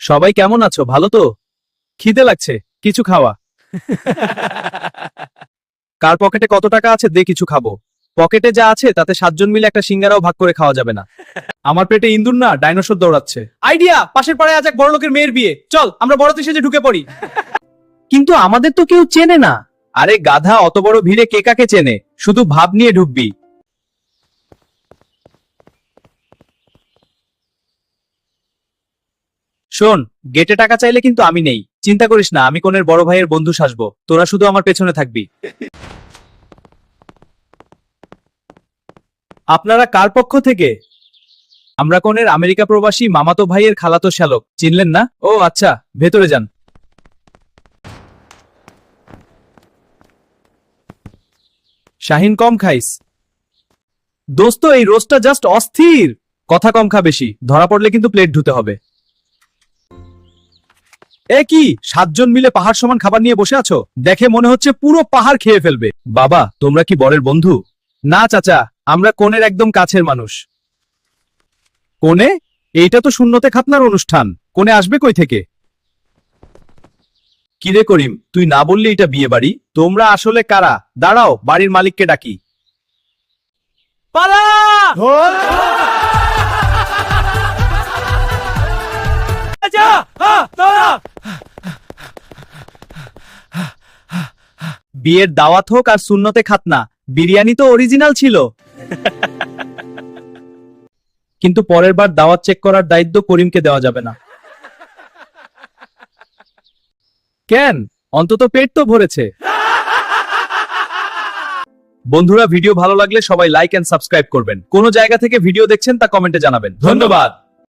সবাই কেমন আছো? ভালো তো? খিদে লাগছে, কিছু খাওয়া। কার পকেটে কত টাকা আছে দে কিছু খাবো। পকেটে যা আছে তাতে 7 জন মিলে একটা সিঙ্গারাও ভাগ করে খাওয়া যাবে না। আমার পেটে ইন্দুর না, ডাইনোসর দৌড়াচ্ছে। আইডিয়া, পাশের পাড়ায় আজ এক বড় লোকের মেয়ের বিয়ে, চল আমরা বড়তে সেজে ঢুকে পড়ি। কিন্তু আমাদের তো কেউ চেনে না। আরে গাধা, অত বড় ভিড়ে কে কাকে চেনে? শুধু ভাব নিয়ে ঢুকবি। শোন, গেটে টাকা চাইলে কিন্তু আমি নেই, চিন্তা করিস না, আমি কোনের বড় ভাইয়ের বন্ধু সাজবো, তোরা শুধু আমার পেছনে থাকবি। আপনারা কার পক্ষ থেকে? আমরা কোনের আমেরিকা প্রবাসী মামাতো ভাইয়ের খালাতো শ্যালক, চিনলেন না? ও আচ্ছা, ভেতরে যান। শাহিন কম খাইস। দোস্ত, এই রোস্টটা জাস্ট অস্থির। কথা কম খা, বেশি ধরা পড়লে কিন্তু প্লেট ধুতে হবে। এ কি, 7 জন মিলে পাহাড় সমান খাবার নিয়ে বসে আছো? দেখে মনে হচ্ছে পুরো পাহাড় খেয়ে ফেলবে। বাবা, তোমরা কি বরের বন্ধু? না চাচা, আমরা কোনের একদম কাছের মানুষ। কোনে? এইটা তো শূন্যতে খাতনার অনুষ্ঠান, কোনে আসবে কই থেকে? কিরে করিম, তুই না বললি এটা বিয়ে বাড়ি? তোমরা আসলে কারা? দাঁড়াও, বাড়ির মালিককে ডাকি। পালা! বিয়ের দাওয়াত হোক আর সুন্নতে খাতনা, বিরিয়ানি তো অরিজিনাল ছিল। কিন্তু পরের বার দাওয়াত চেক করার দায়িত্ব করিমকে দেওয়া যাবে না। কেন? অন্তত পেট তো ভরেছে। বন্ধুরা, ভিডিও ভালো লাগলে সবাই লাইক এন্ড সাবস্ক্রাইব করবেন। কোন জায়গা থেকে ভিডিও দেখছেন তা কমেন্টে জানাবেন। ধন্যবাদ।